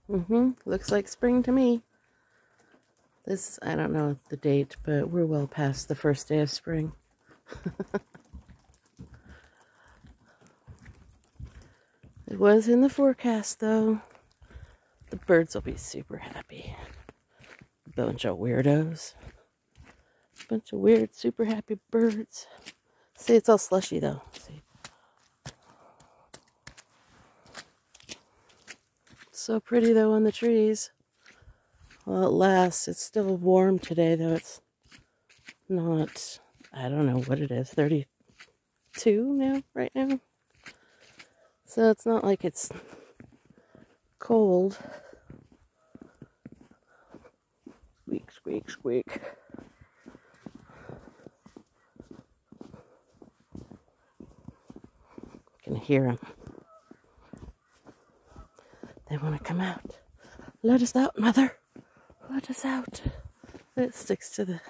Looks like spring to me. This, I don't know the date, but we're well past the first day of spring. It was in the forecast, though. The birds will be super happy. Bunch of weirdos. Bunch of weird, super happy birds. See, it's all slushy, though. See? So pretty, though, on the trees. Well, at last, it's still warm today, though it's not, I don't know what it is, 32 now, right now. So it's not like it's cold. Squeak, squeak, squeak. You can hear them. They want to come out. Let us out, Mother. Let us out. It sticks to the...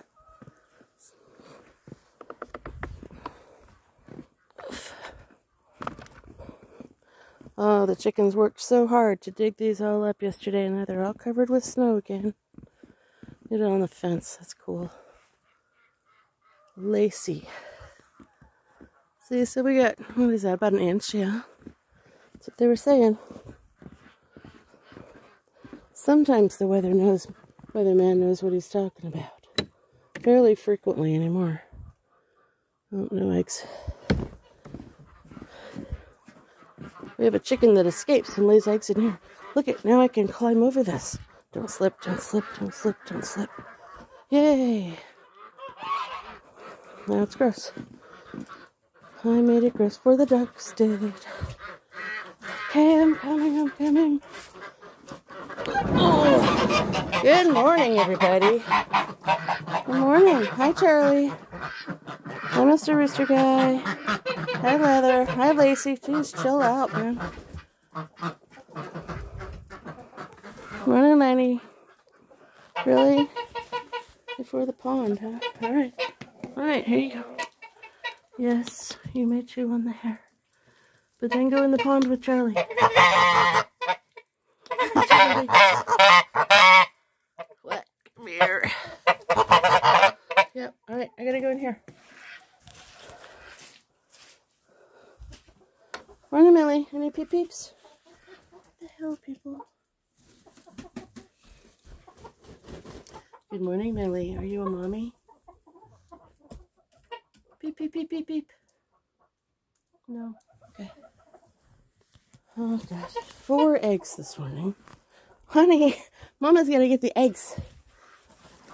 Oh, the chickens worked so hard to dig these all up yesterday, and now they're all covered with snow again. Get it on the fence. That's cool. Lacy. See, so we got, what is that, about an inch, yeah? That's what they were saying. Sometimes the weatherman knows what he's talking about. Fairly frequently anymore. Oh, no eggs. We have a chicken that escapes and lays eggs in here. Look it, now I can climb over this. Don't slip, don't slip, don't slip, don't slip. Yay! Now it's gross. I made it gross for the ducks, did. Okay, I'm coming. Oh, good morning, everybody. Good morning. Hi, Charlie. Hi, Mr. Rooster Guy. Hi, Leather. Hi, Lacey. Jeez, chill out, man. Morning, Lenni. Really? Before the pond, huh? Alright. Alright, here you go. Yes, you may chew on the hair. But then go in the pond with Charlie. Charlie. What? Come here. Yep, alright, I gotta go in here. Morning, Millie. Any peep peeps? What the hell, people? Good morning, Millie. Are you a mommy? Beep, beep, beep, beep, beep. No. Okay. Oh, gosh. 4 eggs this morning. Honey, Mama's going to get the eggs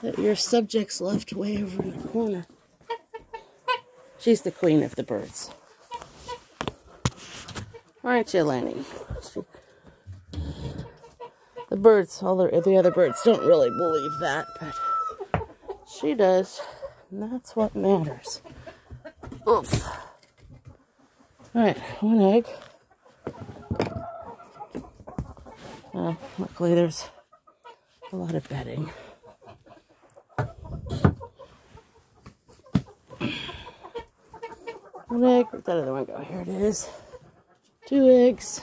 that your subjects left way over in the corner. She's the queen of the birds. Aren't you, Lenni? The birds, all the other birds don't really believe that, but she does. And that's what matters. Oof. Alright, 1 egg. Luckily there's a lot of bedding. 1 egg. Where'd that other one go? Here it is. 2 eggs.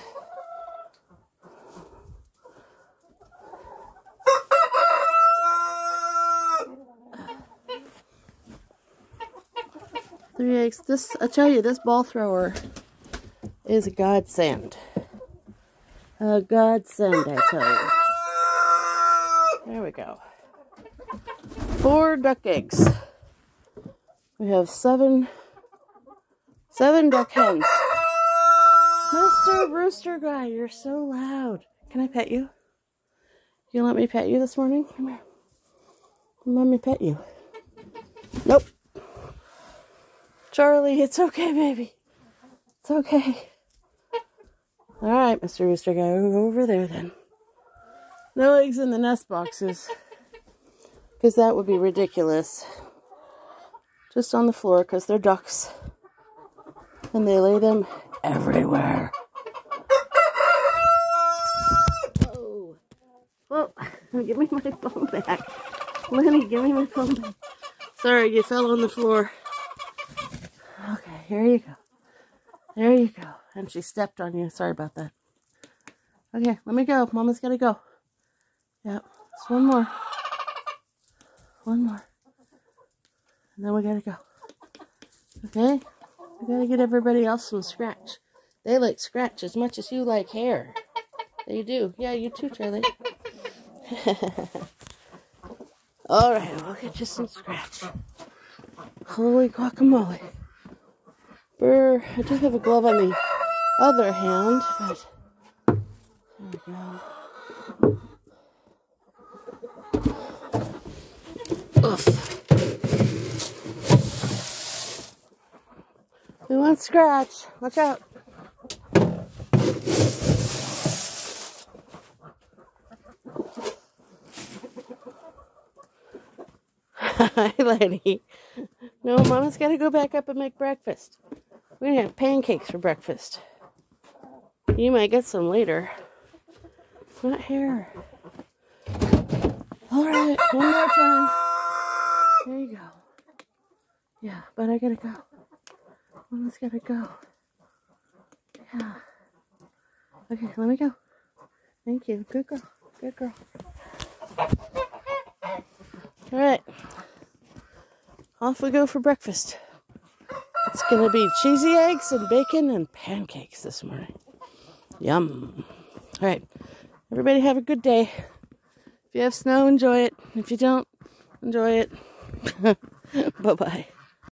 Three eggs. This, I tell you, this ball thrower is a godsend. A godsend, I tell you. There we go. 4 duck eggs. We have 7 duck hens. Mr. Rooster Guy, you're so loud. Can I pet you? You let me pet you this morning? Come here. Let me pet you. Nope. Charlie, it's okay, baby. It's okay. Alright, Mr. Rooster Guy, we'll go over there then. No eggs in the nest boxes. Because that would be ridiculous. Just on the floor, because they're ducks. And they lay them everywhere. Oh. Whoa. Give me my phone back. Lenny, give me my phone back. Sorry, you fell on the floor. Okay, here you go. There you go. And she stepped on you. Sorry about that. Okay, let me go. Mama's got to go. Yep. Just one more. One more. And then we got to go. Okay? We got to get everybody else some scratch. They like scratch as much as you like hair. They do. Yeah, you too, Charlie. Alright, we'll get you some scratch. Holy guacamole. Brr. I do have a glove on the other hand, but there we go. Oof. We want scratch. Watch out. Hi, Lenni. No, Mama's got to go back up and make breakfast. We're going to have pancakes for breakfast. You might get some later. Not here. All right, one more time. There you go. Yeah, but I got to go. Mama's got to go. Yeah. Okay, let me go. Thank you. Good girl. Good girl. All right. Off we go for breakfast. It's going to be cheesy eggs and bacon and pancakes this morning. Yum. All right. Everybody have a good day. If you have snow, enjoy it. If you don't, enjoy it. Bye-bye.